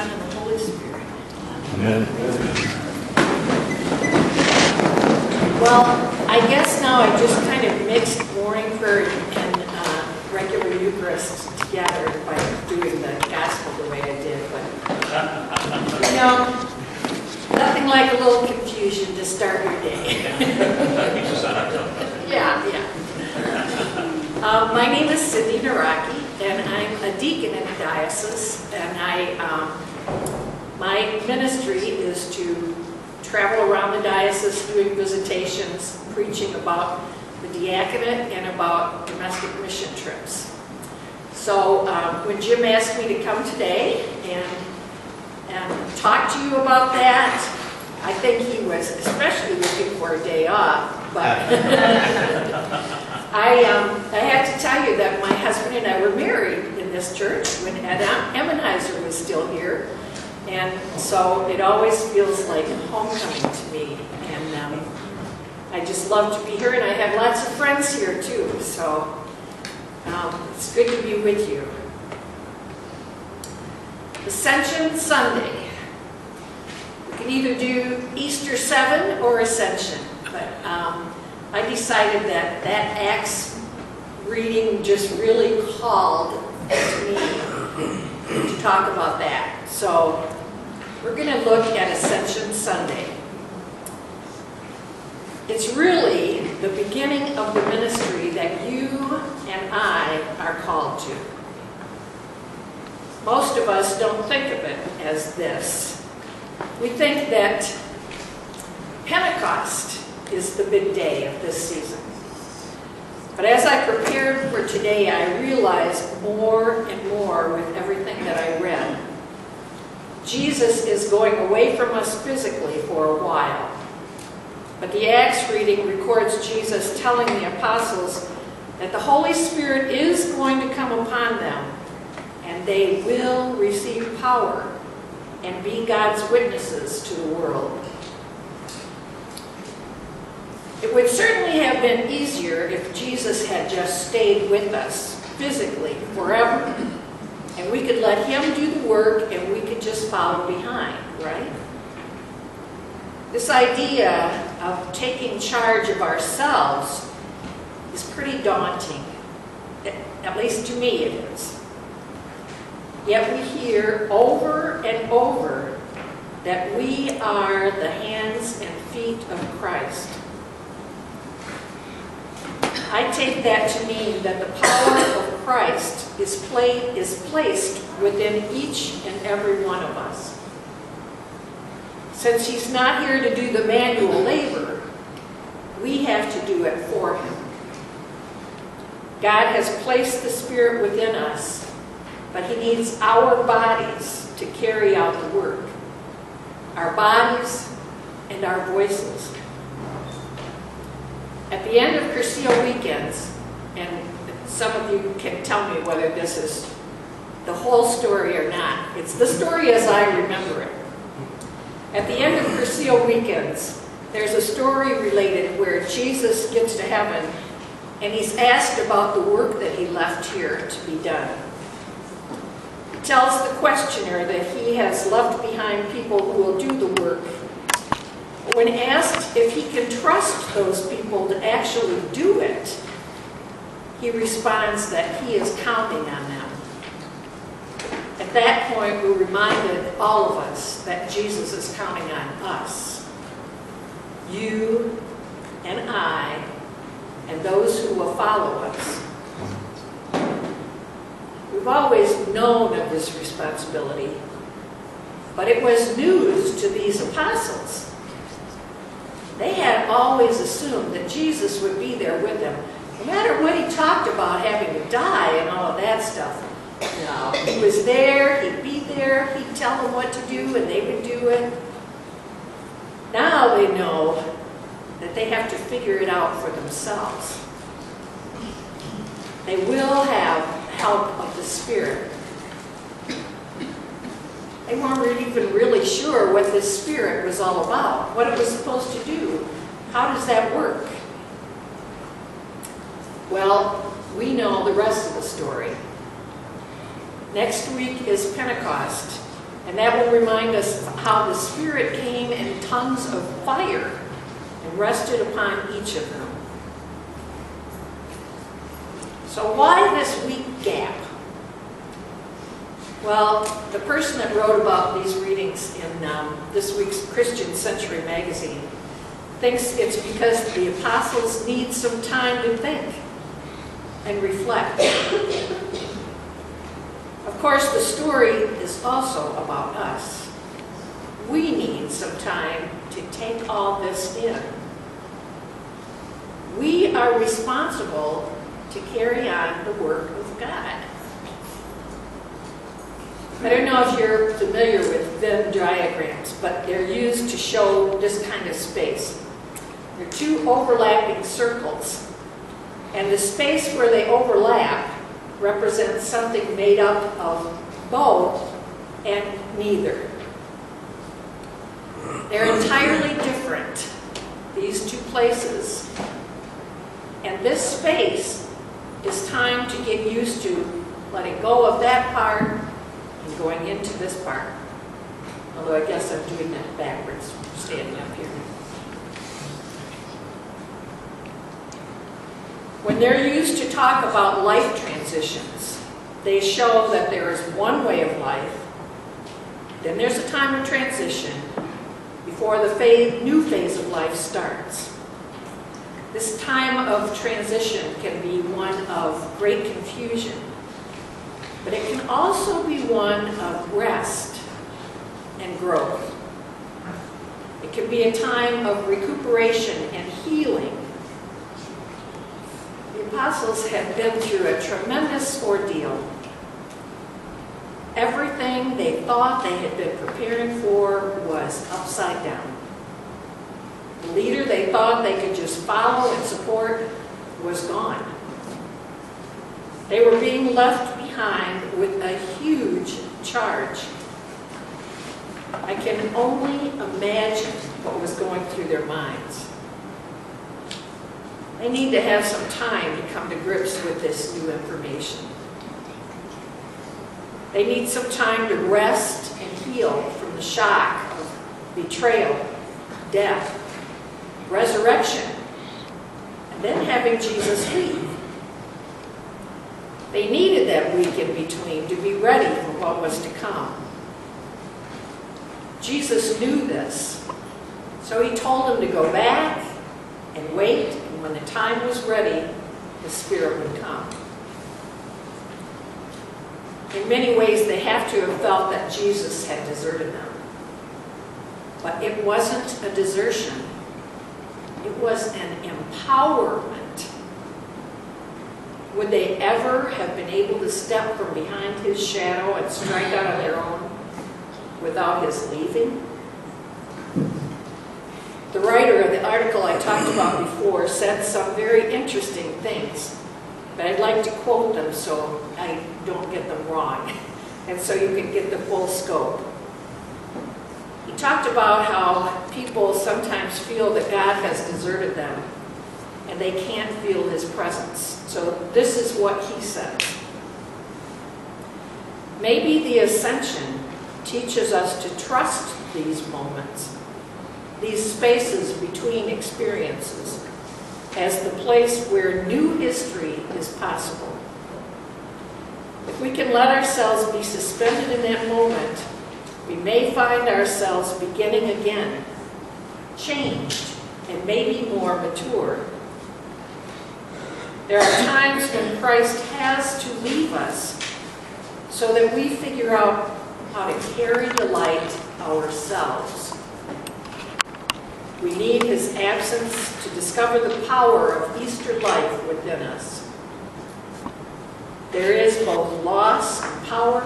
Son, and the Holy Spirit. Amen. Well, I guess now I just kind of mixed morning prayer and regular Eucharist together by doing the gospel the way I did. But, nothing like a little confusion to start your day. Yeah. My name is Cindy Naraki, and I'm a deacon in the diocese, and my ministry is to travel around the diocese doing visitations, preaching about the diaconate and about domestic mission trips. So when Jim asked me to come today and talk to you about that, I think he was especially looking for a day off. But I have to tell you that my husband and I were married in this church when Ed Emmenheiser was still here. And so it always feels like homecoming to me. And I just love to be here, and I have lots of friends here too. So it's good to be with you. Ascension Sunday. We can either do Easter 7 or Ascension. But I decided that Acts reading just really called to me to talk about that. So we're going to look at Ascension Sunday. It's really the beginning of the ministry that you and I are called to. Most of us don't think of it as this. We think that Pentecost is the big day of this season. But as I prepared for today, I realized more and more with everything that I read. Jesus is going away from us physically for a while. But the Acts reading records Jesus telling the apostles that the Holy Spirit is going to come upon them, and they will receive power and be God's witnesses to the world. It would certainly have been easier if Jesus had just stayed with us physically forever, and we could let him do the work and we could just follow behind, right? This idea of taking charge of ourselves is pretty daunting. At least to me it is. Yet we hear over and over that we are the hands and feet of Christ. I take that to mean that the power of Christ is placed within each and every one of us. Since he's not here to do the manual labor, we have to do it for him. God has placed the Spirit within us, but he needs our bodies to carry out the work. Our bodies and our voices. At the end of Curcio weekends, and some of you can tell me whether this is the whole story or not. It's the story as I remember it. At the end of Curcio weekends, there's a story related where Jesus gets to heaven and he's asked about the work that he left here to be done. He tells the questioner that he has left behind people who will do the work. When asked if he can trust those people to actually do it, he responds that he is counting on them. At that point, we're reminded, all of us, that Jesus is counting on us. You and I, and those who will follow us. We've always known of this responsibility, but it was news to these apostles. They had always assumed that Jesus would be there with them, no matter what he talked about having to die and all of that stuff. No, he was there, he'd be there, he'd tell them what to do, and they would do it. Now they know that they have to figure it out for themselves. They will have help of the Spirit. They weren't even really sure what this Spirit was all about, what it was supposed to do. How does that work? Well, we know the rest of the story. Next week is Pentecost, And that will remind us how the Spirit came in tongues of fire and rested upon each of them. So why this week gap? Well, the person that wrote about these readings in this week's Christian Century magazine thinks it's because the apostles need some time to think and reflect. Of course, the story is also about us. We need some time to take all this in. We are responsible to carry on the work of God. I don't know if you're familiar with Venn diagrams, but they're used to show this kind of space. They're two overlapping circles, and the space where they overlap represents something made up of both and neither. They're entirely different, these two places, and this space is time to get used to letting go of that part and going into this part. Although I guess I'm doing that backwards, standing up here. When they're used to talk about life transitions, they show that there is one way of life, then there's a time of transition before the new phase of life starts. This time of transition can be one of great confusion, but it can also be one of rest and growth. It can be a time of recuperation and healing. The apostles had been through a tremendous ordeal. Everything they thought they had been preparing for was upside down. The leader they thought they could just follow and support was gone. They were being left behind with a huge charge. I can only imagine what was going through their minds. They need to have some time to come to grips with this new information. They need some time to rest and heal from the shock of betrayal, death, resurrection, and then having Jesus leave. They needed that week in between to be ready for what was to come. Jesus knew this, so he told them to go back and wait, and when the time was ready, the Spirit would come. In many ways, they have to have felt that Jesus had deserted them. But it wasn't a desertion. It was an empowerment. Would they ever have been able to step from behind his shadow and strike out on their own without his leaving? The writer of the article I talked about before said some very interesting things, but I'd like to quote them so I don't get them wrong, and so you can get the full scope. He talked about how people sometimes feel that God has deserted them, and they can't feel his presence. So this is what he says. Maybe the Ascension teaches us to trust these moments, these spaces between experiences, as the place where new history is possible. If we can let ourselves be suspended in that moment, we may find ourselves beginning again, changed and maybe more mature. There are times when Christ has to leave us so that we figure out how to carry the light ourselves. We need his absence to discover the power of Easter life within us. There is both loss and power,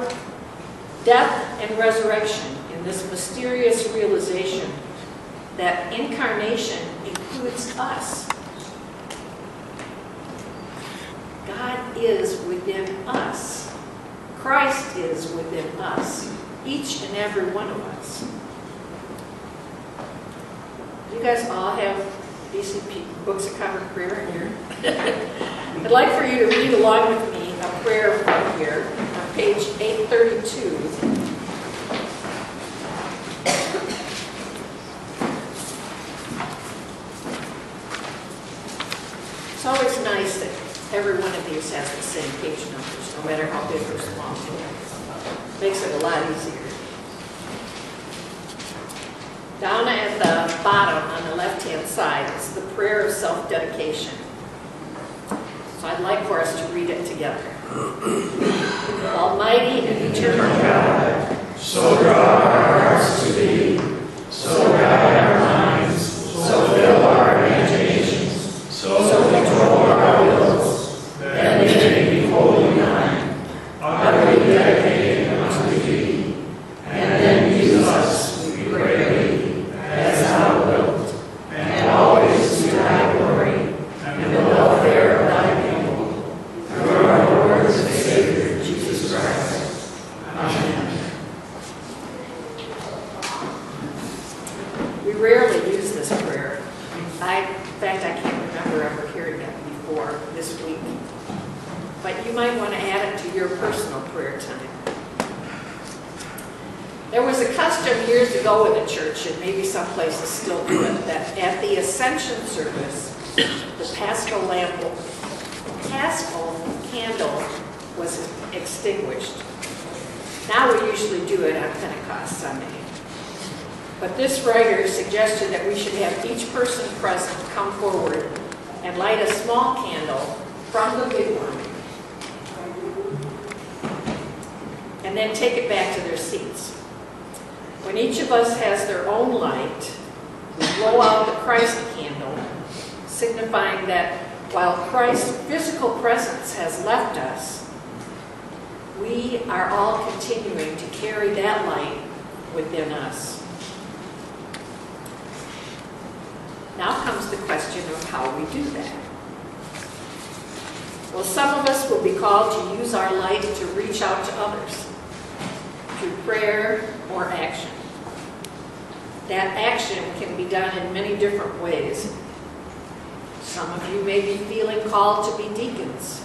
death and resurrection in this mysterious realization that incarnation includes us. God is within us. Christ is within us, each and every one of us. You guys all have decent books of common prayer in here. I'd like for you to read along with me a prayer from here on page 832. always has the same page numbers, no matter how big or small. Makes it a lot easier. Down at the bottom on the left-hand side is the prayer of self-dedication. So I'd like for us to read it together. Almighty and eternal God, so draw our hearts to Thee, so guide our minds, so fill our imaginations, so control our wills, that we may be wholly Thine, utterly dedicated unto Thee, and then use us, we pray Thee, as Thou wilt, and always to Thy glory, and the welfare of Thy people, through our Lord and Savior, Jesus Christ. Amen. we rarely use this prayer. In fact, I can't remember ever hearing it before this week. But you might want to add it to your personal prayer time. There was a custom years ago in the church, and maybe some places still do it, that at the Ascension service, the Paschal candle was extinguished. Now we usually do it on Pentecost Sunday. But this writer suggested that we should have each person present come forward and light a small candle from the big one, and then take it back to their seats. When each of us has their own light, we blow out the Christ candle, signifying that while Christ's physical presence has left us, we are all continuing to carry that light within us. Now comes the question of how we do that. Well, some of us will be called to use our light to reach out to others through prayer or action. That action can be done in many different ways. Some of you may be feeling called to be deacons.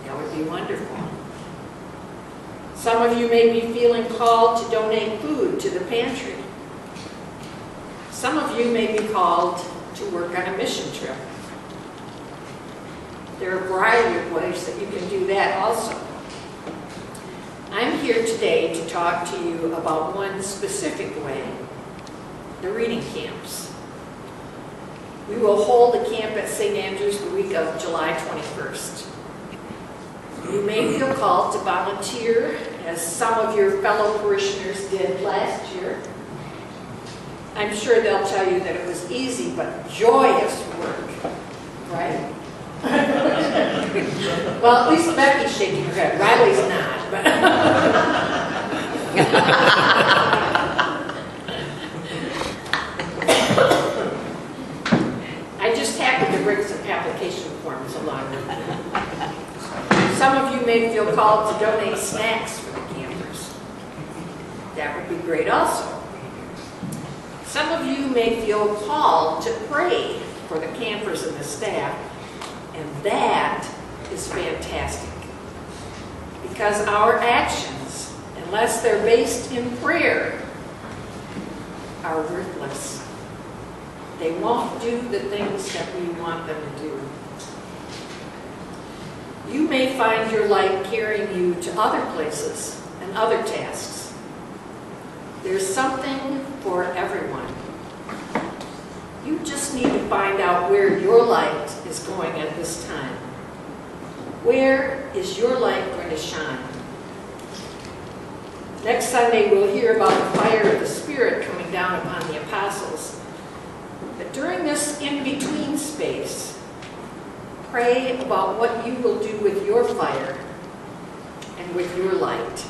That would be wonderful. Some of you may be feeling called to donate food to the pantry. Some of you may be called to work on a mission trip. There are a variety of ways that you can do that also. I'm here today to talk to you about one specific way, the reading camps. We will hold a camp at St. Andrews the week of July 21st. You may feel called to volunteer, as some of your fellow parishioners did last year. I'm sure they'll tell you that it was easy but joyous work, right? Well, at least Becky's shaking her head. Riley's not. But I just happened to bring some application forms along with me. Some of you may feel called to donate snacks for the campers. That would be great also. Some of you may feel called to pray for the campers and the staff, and that is fantastic. Because our actions, unless they're based in prayer, are worthless. They won't do the things that we want them to do. You may find your light carrying you to other places and other tasks. There's something for everyone. You just need to find out where your light is going at this time. Where is your light going to shine? Next Sunday, we'll hear about the fire of the Spirit coming down upon the apostles. But during this in-between space, pray about what you will do with your fire and with your light.